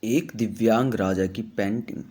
एक दिव्यांग राजा की पेंटिंग।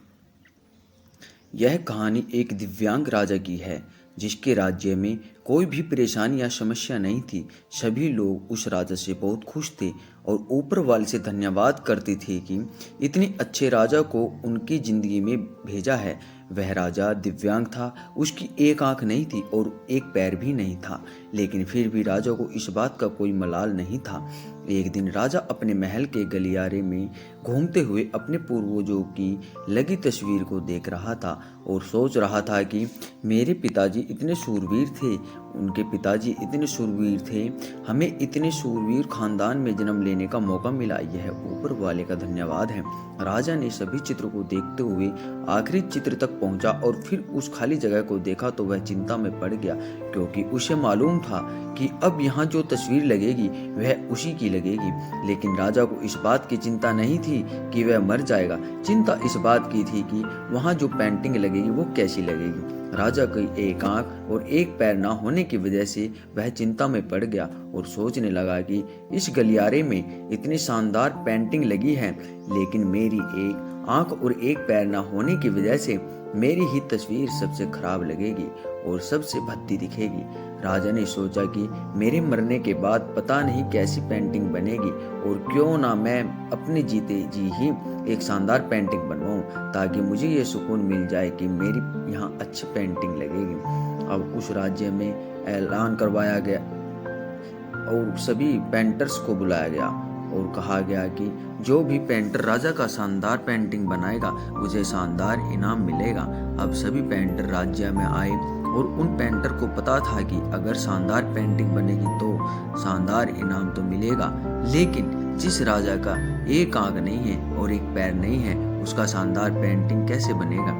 यह कहानी एक दिव्यांग राजा की है जिसके राज्य में कोई भी परेशानी या समस्या नहीं थी। सभी लोग उस राजा से बहुत खुश थे और ऊपर वाले से धन्यवाद करते थे कि इतने अच्छे राजा को उनकी जिंदगी में भेजा है। वह राजा दिव्यांग था, उसकी एक आंख नहीं थी और एक पैर भी नहीं था, लेकिन फिर भी राजा को इस बात का कोई मलाल नहीं था। एक दिन राजा अपने महल के गलियारे में घूमते हुए अपने पूर्वजों की लगी तस्वीर को देख रहा था और सोच रहा था कि मेरे पिताजी इतने शूरवीर थे, उनके पिताजी इतने शूरवीर थे, हमें इतने शूरवीर खानदान में जन्म लेने का मौका मिला, यह ऊपर वाले का धन्यवाद है। राजा ने सभी चित्र को देखते हुए आखिरी चित्र तक पहुंचा और फिर उस खाली जगह को देखा तो वह चिंता में पड़ गया, क्योंकि उसे मालूम था कि अब यहाँ जो तस्वीर लगेगी वह उसी की लगेगी। लेकिन राजा को इस बात की चिंता नहीं थी कि वह मर जाएगा, चिंता इस बात की थी कि वहाँ जो पेंटिंग लगेगी वो कैसी लगेगी। राजा की एक आंख और एक पैर ना होने की वजह से वह चिंता में पड़ गया और सोचने लगा कि इस गलियारे में इतनी शानदार पेंटिंग लगी है, लेकिन मेरी एक आंख और एक पैर ना होने की वजह से मेरी ही तस्वीर सबसे खराब लगेगी और सबसे भद्दी दिखेगी। राजा ने सोचा कि मेरे मरने के बाद पता नहीं कैसी पेंटिंग बनेगी और क्यों ना मैं अपने जीते जी ही एक शानदार पेंटिंग बनवाऊं, ताकि मुझे ये सुकून मिल जाए कि मेरी यहाँ अच्छी पेंटिंग लगेगी। अब उस राज्य में ऐलान करवाया गया और सभी पेंटर्स को बुलाया गया और कहा गया कि जो भी पेंटर राजा का शानदार पेंटिंग बनाएगा उसे शानदार इनाम मिलेगा। अब सभी पेंटर राज्य में आए और उन पेंटर को पता था कि अगर शानदार पेंटिंग बनेगी तो शानदार इनाम तो मिलेगा, लेकिन जिस राजा का एक आंख नहीं है और एक पैर नहीं है उसका शानदार पेंटिंग कैसे बनेगा।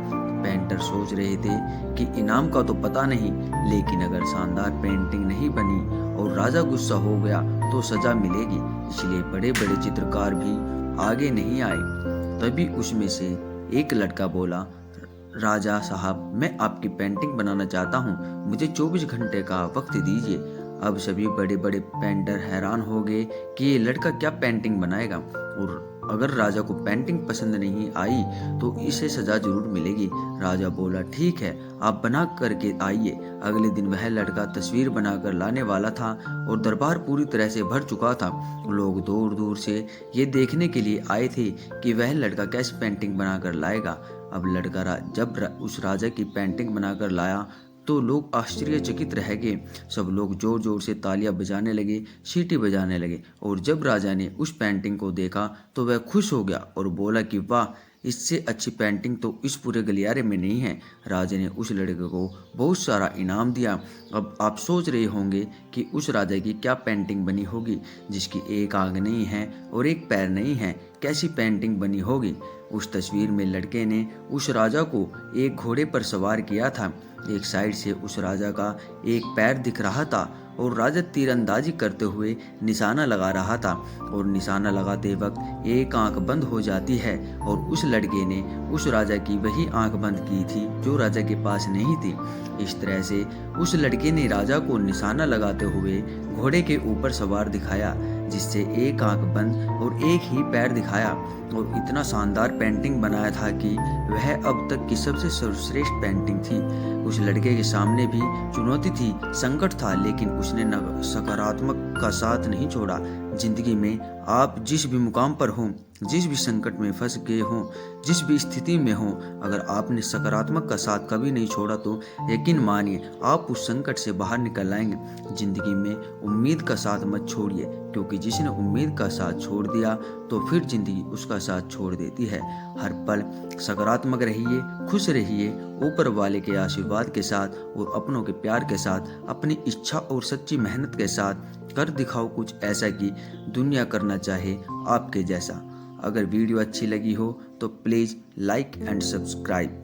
पेंटर सोच रहे थे कि इनाम का तो पता नहीं, लेकिन अगर शानदार पेंटिंग नहीं बनी और राजा गुस्सा हो गया तो सजा मिलेगी, इसलिए बड़े बड़े चित्रकार भी आगे नहीं आए। तभी उसमें से एक लड़का बोला, राजा साहब, मैं आपकी पेंटिंग बनाना चाहता हूँ, मुझे 24 घंटे का वक्त दीजिए। अब सभी बड़े बड़े पेंटर हैरान हो गए कि ये लड़का क्या पेंटिंग बनाएगा, और अगर राजा को पेंटिंग पसंद नहीं आई तो इसे सजा जरूर मिलेगी। राजा बोला, ठीक है, आप बना करके आइए। अगले दिन वह लड़का तस्वीर बनाकर लाने वाला था और दरबार पूरी तरह से भर चुका था। लोग दूर दूर से ये देखने के लिए आए थे कि वह लड़का कैसे पेंटिंग बनाकर लाएगा। अब लड़का जब उस राजा की पेंटिंग बनाकर लाया तो लोग आश्चर्यचकित रह गए। सब लोग जोर जोर से तालियां बजाने लगे, सीटी बजाने लगे, और जब राजा ने उस पेंटिंग को देखा तो वह खुश हो गया और बोला कि वाह, इससे अच्छी पेंटिंग तो इस पूरे गलियारे में नहीं है। राजा ने उस लड़के को बहुत सारा इनाम दिया। अब आप सोच रहे होंगे कि उस राजा की क्या पेंटिंग बनी होगी, जिसकी एक आंख नहीं है और एक पैर नहीं है, कैसी पेंटिंग बनी होगी। उस तस्वीर में लड़के ने उस राजा को एक घोड़े पर सवार किया था। एक साइड से उस राजा का एक पैर दिख रहा था और राजा तीरंदाजी करते हुए निशाना लगा रहा था, और निशाना लगाते वक्त एक आंख बंद हो जाती है और उस लड़के ने उस राजा की वही आंख बंद की थी जो राजा के पास नहीं थी। इस तरह से उस लड़के ने राजा को निशाना लगाते हुए घोड़े के ऊपर सवार दिखाया, जिससे एक आंख बंद और एक ही पैर दिखाया, और इतना शानदार पेंटिंग बनाया था कि वह अब तक की सबसे सर्वश्रेष्ठ पेंटिंग थी। उस लड़के के सामने भी चुनौती थी, संकट था, लेकिन उसने सकारात्मक का साथ नहीं छोड़ा। जिंदगी में आप जिस भी मुकाम पर हों, जिस भी संकट में फंस गए हों, जिस भी स्थिति में हों, अगर आपने सकारात्मक का साथ कभी नहीं छोड़ा तो यकीन मानिए आप उस संकट से बाहर निकल आएंगे। जिंदगी में उम्मीद का साथ मत छोड़िए, क्योंकि जिसने उम्मीद का साथ छोड़ दिया तो फिर जिंदगी उसका साथ छोड़ देती है। हर पल सकारात्मक रहिए, खुश रहिए, ऊपर वाले के आशीर्वाद के साथ और अपनों के प्यार के साथ, अपनी इच्छा और सच्ची मेहनत के साथ कर दिखाओ कुछ ऐसा कि दुनिया करना चाहे आपके जैसा। अगर वीडियो अच्छी लगी हो तो प्लीज़ लाइक एंड सब्सक्राइब।